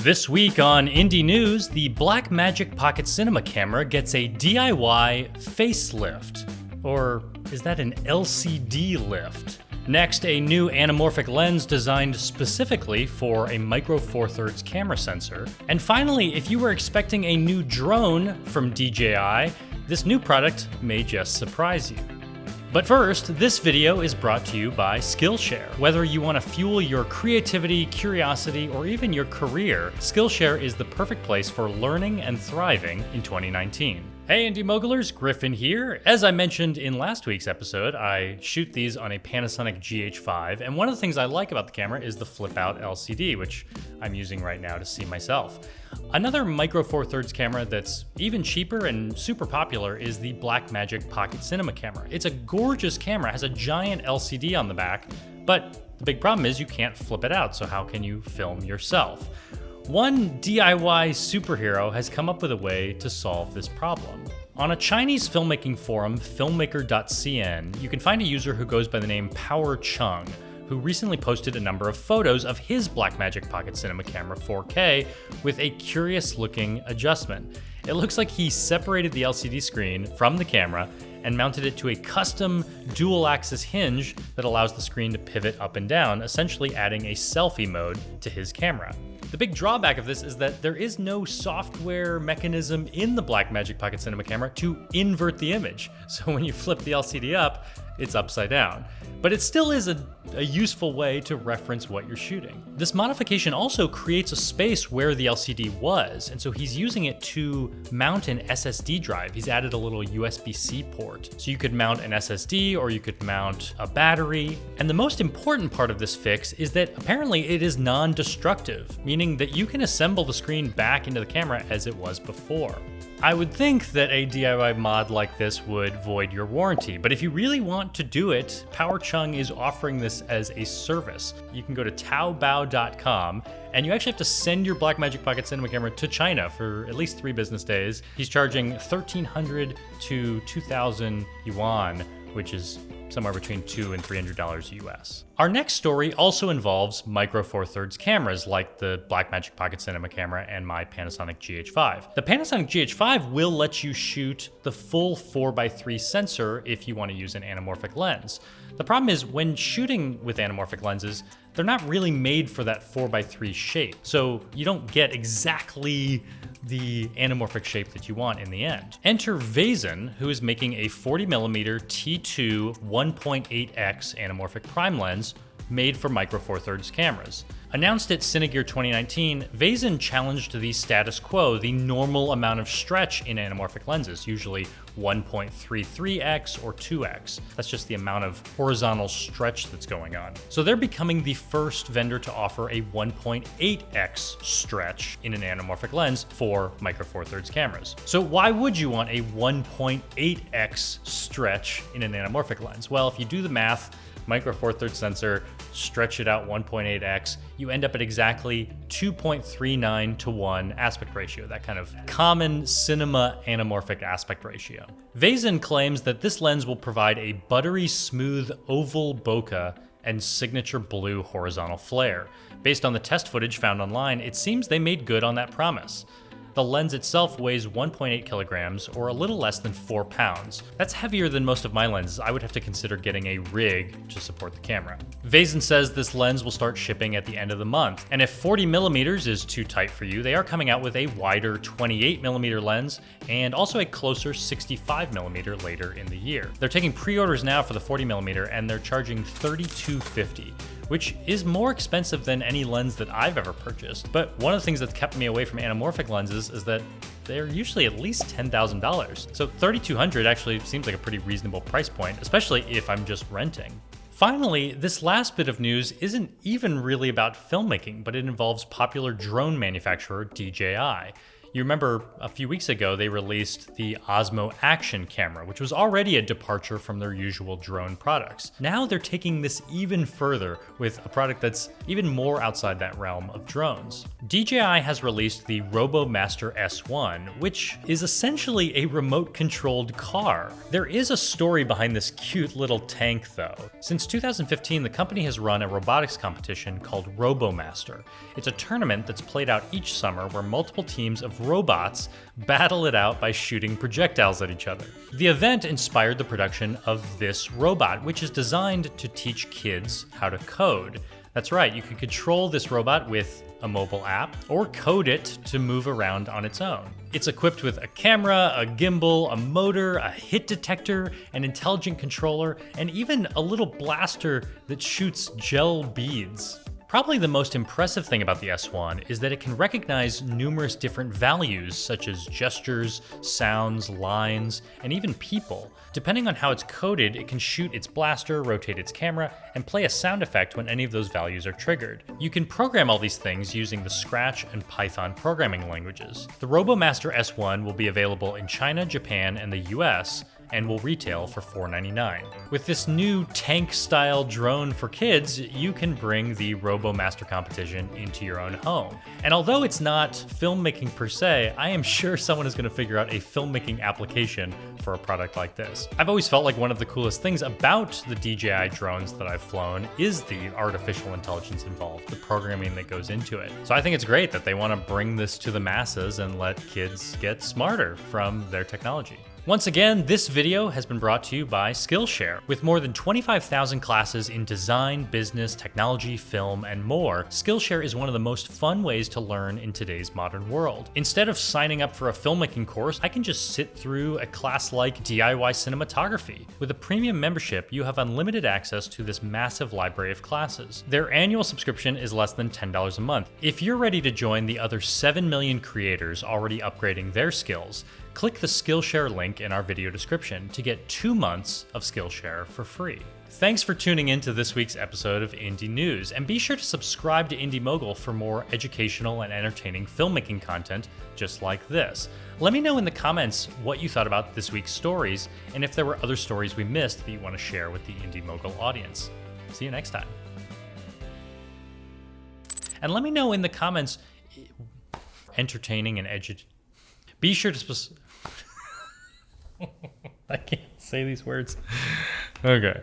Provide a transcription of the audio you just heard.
This week on Indy News, the Blackmagic Pocket Cinema Camera gets a DIY facelift. Or is that an LCD lift? Next, a new anamorphic lens designed specifically for a micro four thirds camera sensor. And finally, if you were expecting a new drone from DJI, this new product may just surprise you. But first, this video is brought to you by Skillshare. Whether you want to fuel your creativity, curiosity, or even your career, Skillshare is the perfect place for learning and thriving in 2019. Hey Indy Mogulers, Griffin here. As I mentioned in last week's episode, I shoot these on a Panasonic GH5, and one of the things I like about the camera is the flip-out LCD, which I'm using right now to see myself. Another micro four thirds camera that's even cheaper and super popular is the Blackmagic Pocket Cinema Camera. It's a gorgeous camera, has a giant LCD on the back, but the big problem is you can't flip it out, so how can you film yourself? One DIY superhero has come up with a way to solve this problem. On a Chinese filmmaking forum, filmmaker.cn, you can find a user who goes by the name Power Chung, who recently posted a number of photos of his Blackmagic Pocket Cinema Camera 4K with a curious-looking adjustment. It looks like he separated the LCD screen from the camera and mounted it to a custom dual-axis hinge that allows the screen to pivot up and down, essentially adding a selfie mode to his camera. The big drawback of this is that there is no software mechanism in the Blackmagic Pocket Cinema Camera to invert the image. So when you flip the LCD up, it's upside down. But it still is a useful way to reference what you're shooting. This modification also creates a space where the LCD was, and so he's using it to mount an SSD drive. He's added a little USB-C port. So you could mount an SSD or you could mount a battery. And the most important part of this fix is that apparently it is non-destructive, meaning that you can assemble the screen back into the camera as it was before. I would think that a DIY mod like this would void your warranty, but if you really want to do it, Power Chung is offering this as a service. You can go to taobao.com and you actually have to send your Blackmagic Pocket Cinema Camera to China for at least 3 business days. He's charging 1,300 to 2,000 yuan, which is somewhere between $200 and $300 US. Our next story also involves micro four thirds cameras like the Blackmagic Pocket Cinema Camera and my Panasonic GH5. The Panasonic GH5 will let you shoot the full 4x3 sensor if you want to use an anamorphic lens. The problem is when shooting with anamorphic lenses, they're not really made for that 4x3 shape. So you don't get exactly the anamorphic shape that you want in the end. Enter Vazen, who is making a 40mm T2 1.8x anamorphic prime lens made for micro four thirds cameras. Announced at Cinegear 2019, Vazen challenged the status quo, the normal amount of stretch in anamorphic lenses, usually 1.33x or 2x. That's just the amount of horizontal stretch that's going on. So they're becoming the first vendor to offer a 1.8x stretch in an anamorphic lens for micro four thirds cameras. So why would you want a 1.8x stretch in an anamorphic lens? Well, if you do the math, micro four thirds sensor, stretch it out 1.8x, you end up at exactly 2.39 to 1 aspect ratio, that kind of common cinema anamorphic aspect ratio. Vazen claims that this lens will provide a buttery smooth oval bokeh and signature blue horizontal flare. Based on the test footage found online, it seems they made good on that promise. The lens itself weighs 1.8 kilograms, or a little less than 4 pounds. That's heavier than most of my lenses. I would have to consider getting a rig to support the camera. Vazen says this lens will start shipping at the end of the month, and if 40mm is too tight for you, they are coming out with a wider 28mm lens and also a closer 65mm later in the year. They're taking pre-orders now for the 40mm, and they're charging $32.50. which is more expensive than any lens that I've ever purchased. But one of the things that's kept me away from anamorphic lenses is that they're usually at least $10,000. So $3,200 actually seems like a pretty reasonable price point, especially if I'm just renting. Finally, this last bit of news isn't even really about filmmaking, but it involves popular drone manufacturer DJI. You remember a few weeks ago, they released the Osmo Action camera, which was already a departure from their usual drone products. Now they're taking this even further with a product that's even more outside that realm of drones. DJI has released the RoboMaster S1, which is essentially a remote-controlled car. There is a story behind this cute little tank, though. Since 2015, the company has run a robotics competition called RoboMaster. It's a tournament that's played out each summer where multiple teams of robots battle it out by shooting projectiles at each other. The event inspired the production of this robot, which is designed to teach kids how to code. That's right, you can control this robot with a mobile app or code it to move around on its own. It's equipped with a camera, a gimbal, a motor, a hit detector, an intelligent controller, and even a little blaster that shoots gel beads. Probably the most impressive thing about the S1 is that it can recognize numerous different values such as gestures, sounds, lines, and even people. Depending on how it's coded, it can shoot its blaster, rotate its camera, and play a sound effect when any of those values are triggered. You can program all these things using the Scratch and Python programming languages. The RoboMaster S1 will be available in China, Japan, and the US, and will retail for $4.99. With this new tank-style drone for kids, you can bring the RoboMaster competition into your own home. And although it's not filmmaking per se, I am sure someone is going to figure out a filmmaking application for a product like this. I've always felt like one of the coolest things about the DJI drones that I've flown is the artificial intelligence involved, the programming that goes into it. So I think it's great that they want to bring this to the masses and let kids get smarter from their technology. Once again, this video has been brought to you by Skillshare. With more than 25,000 classes in design, business, technology, film, and more, Skillshare is one of the most fun ways to learn in today's modern world. Instead of signing up for a filmmaking course, I can just sit through a class like DIY cinematography. With a premium membership, you have unlimited access to this massive library of classes. Their annual subscription is less than $10 a month. If you're ready to join the other 7 million creators already upgrading their skills, click the Skillshare link in our video description to get 2 months of Skillshare for free. Thanks for tuning in to this week's episode of Indy News, and be sure to subscribe to Indy Mogul for more educational and entertaining filmmaking content just like this. Let me know in the comments what you thought about this week's stories, and if there were other stories we missed that you want to share with the Indy Mogul audience. See you next time. And let me know in the comments, entertaining and be sure to I can't say these words. Okay.